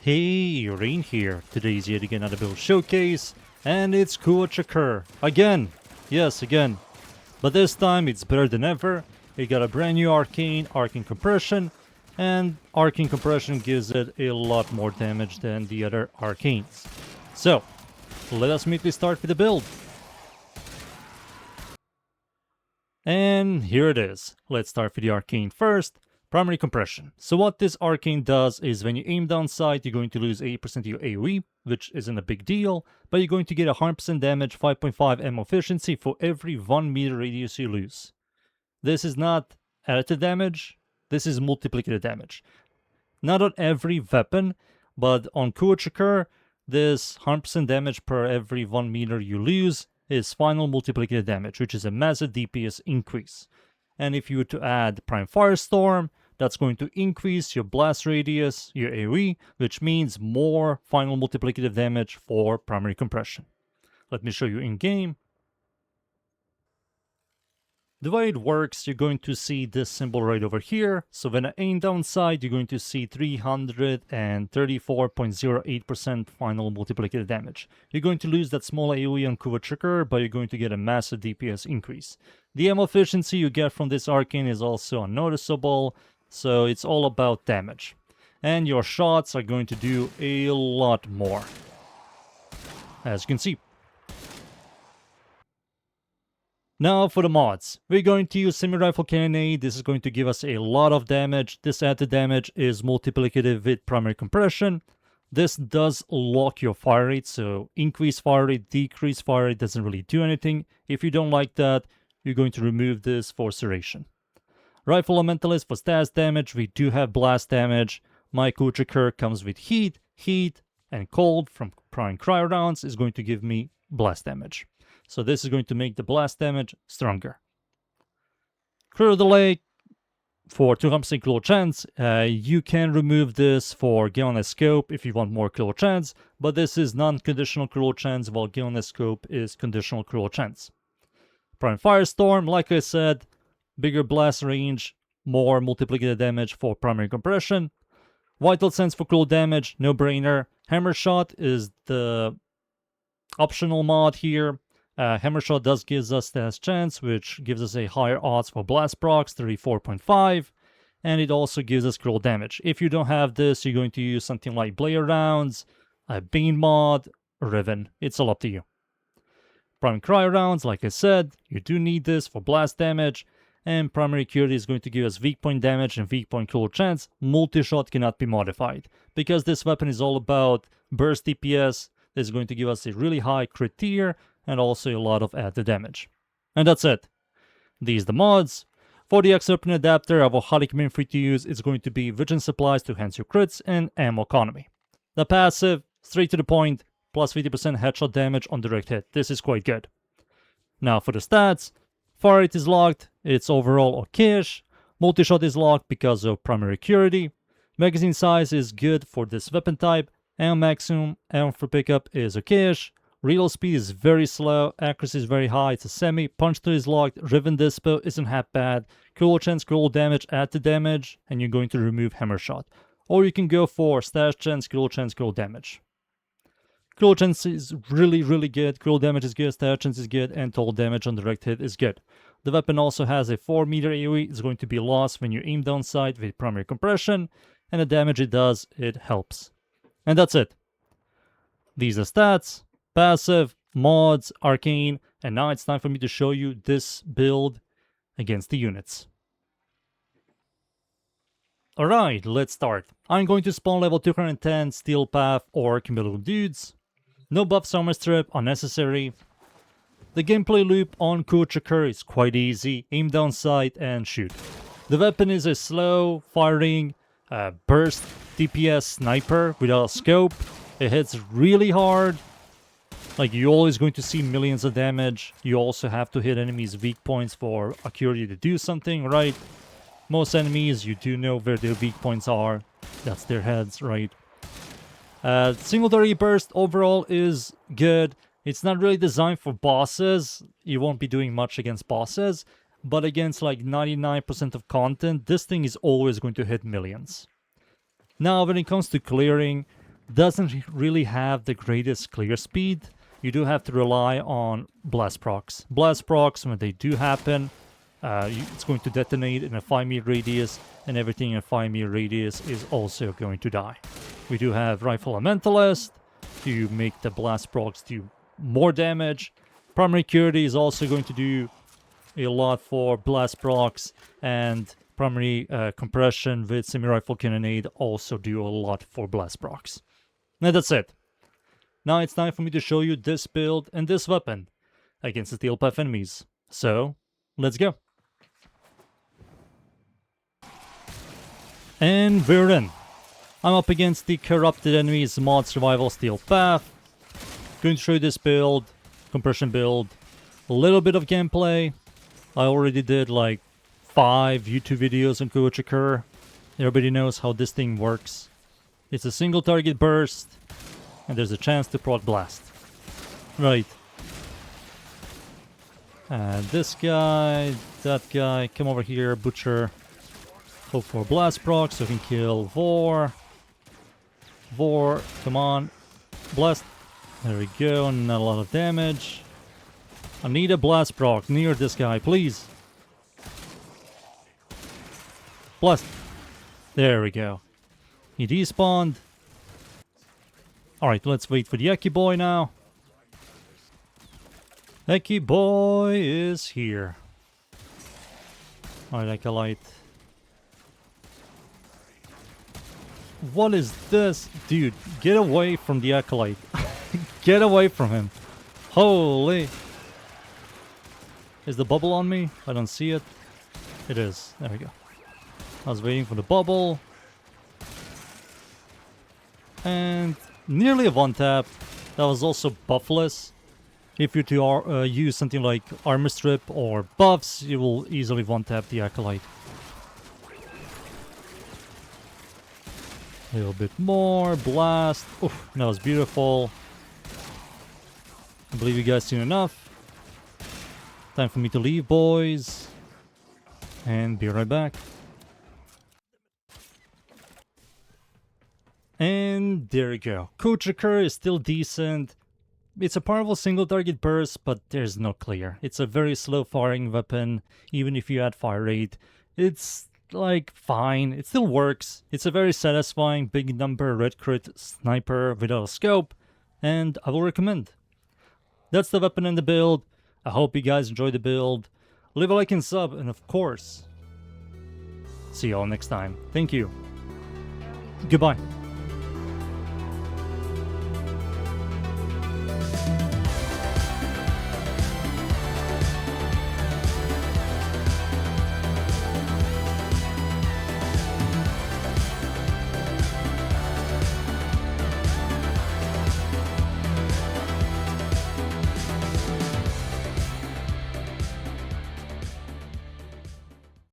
Hey, Rain here. Today's yet again another build showcase, and it's Kuva Chakkhurr. Again! Yes, again. But this time it's better than ever. It got a brand new Arcane compression, and Arcane compression gives it a lot more damage than the other Arcanes. So, let us immediately start with the build. And here it is. Let's start with the Arcane first. Primary compression. So what this Arcane does is when you aim down sight, you're going to lose 80% of your AoE, which isn't a big deal, but you're going to get 100% damage, 5.5 ammo efficiency for every 1 meter radius you lose. This is not additive damage, this is multiplicative damage. Not on every weapon, but on Kuva Chakkhurr, this 100% damage per every 1 meter you lose is final multiplicative damage, which is a massive DPS increase. And if you were to add Prime Firestorm, that's going to increase your blast radius, your AoE, which means more final multiplicative damage for primary compression. Let me show you in game. The way it works, you're going to see this symbol right over here. So when I aim down sight, you're going to see 334.08% final multiplicative damage. You're going to lose that small AoE on Kuva Chakkhurr, but you're going to get a massive DPS increase. The ammo efficiency you get from this Arcane is also unnoticeable, so it's all about damage. And your shots are going to do a lot more, as you can see. Now for the mods. We're going to use semi-rifle cannonade. This is going to give us a lot of damage. This added damage is multiplicative with primary compression. This does lock your fire rate, so increase fire rate, decrease fire rate doesn't really do anything. If you don't like that, you're going to remove this for serration. Rifle Elementalist for stats damage. We do have blast damage. My Kuva Chakkhurr comes with heat, and cold from prime cryo rounds is going to give me blast damage. So this is going to make the blast damage stronger. Clear the Lake for 200% critical chance. You can remove this for Galen Scope if you want more critical chance, but this is non-conditional critical chance, while Galen Scope is conditional critical chance. Prime Firestorm, like I said, bigger blast range, more multiplicative damage for primary compression. Vital Sense for critical damage, no brainer. Hammer Shot is the optional mod here. Hammer Shot does give us stats chance, which gives us a higher odds for blast procs, 34.5, and it also gives us critical damage. If you don't have this, you're going to use something like Blair Rounds, a Bane mod, Riven. It's all up to you. Prime Cryo Rounds, like I said, you do need this for blast damage, and Primary Acuity is going to give us weak point damage and weak point critical chance. Multi-shot cannot be modified. Because this weapon is all about burst DPS, this is going to give us a really high crit tier, and also a lot of added damage. And that's it. These are the mods. For the Excerpt adapter, I will highly recommend for you to use. It's going to be Vision Supplies to enhance your crits and ammo economy. The passive, straight to the point, plus 50% headshot damage on direct hit. This is quite good. Now for the stats, fire rate is locked, it's overall okayish. Multi-shot is locked because of primary acuity. Magazine size is good for this weapon type. Ammo maximum, ammo for pickup is okayish. Reload speed is very slow, accuracy is very high, it's a semi, punch through is locked, Riven Dispo isn't half bad, critical chance, critical damage, add to damage, and you're going to remove Hammer Shot. Or you can go for stash chance, critical damage. Critical chance is really good, critical damage is good, stash chance is good, and total damage on direct hit is good. The weapon also has a 4 meter AoE, it's going to be lost when you aim down sight with primary compression, and the damage it does, it helps. And that's it. These are stats. Passive, mods, Arcane, and now it's time for me to show you this build against the units. Alright, let's start. I'm going to spawn level 210 Steel Path or Middle Dudes. No buff Summer Strip, unnecessary. The gameplay loop on Kuva Chakkhurr is quite easy. Aim down sight and shoot. The weapon is a slow firing burst DPS sniper without a scope. It hits really hard. Like, you're always going to see millions of damage. You also have to hit enemies' weak points for Acuity to do something, right? Most enemies, you do know where their weak points are. That's their heads, right? Singularity Burst overall is good. It's not really designed for bosses. You won't be doing much against bosses. But against like 99% of content, this thing is always going to hit millions. Now, when it comes to clearing, doesn't really have the greatest clear speed. You do have to rely on blast procs. Blast procs, when they do happen, it's going to detonate in a 5-meter radius, and everything in a 5-meter radius is also going to die. We do have Rifle Elementalist to make the blast procs do more damage. Primary Curity is also going to do a lot for blast procs, and primary compression with semi-rifle cannonade also do a lot for blast procs. And that's it. Now it's time for me to show you this build and this weapon against the Steel Path enemies. So, let's go. And we're in. I'm up against the Corrupted Enemies Mod Survival Steel Path. Going to show you this build, compression build, a little bit of gameplay. I already did like 5 YouTube videos on Kuva Chakkhurr. Everybody knows how this thing works. It's a single target burst, and there's a chance to proc blast. Right. This guy, that guy, come over here, Butcher. Hope for blast proc so we can kill Vor. Vor, come on. Blast. There we go, not a lot of damage. I need a blast proc near this guy, please. Blast. There we go. He despawned. Alright, let's wait for the Eki boy now. Eki boy is here. Alright, Acolyte. What is this? Dude, get away from the Acolyte. Get away from him. Holy. Is the bubble on me? I don't see it. It is. There we go. I was waiting for the bubble. And nearly a one-tap. That was also buffless. If you to use something like Armor Strip or buffs, you will easily one-tap the Acolyte. A little bit more. Blast. Oof, that was beautiful. I believe you guys seen enough. Time for me to leave, boys. And be right back. And there you go. Kuva Chakkhurr is still decent. It's a powerful single target burst, but there's no clear. It's a very slow firing weapon. Even if you add fire rate, it's like fine. It still works. It's a very satisfying big number red crit sniper without a scope, and I will recommend. That's the weapon and the build. I hope you guys enjoyed the build. Leave a like and sub, and of course, see you all next time. Thank you. Goodbye.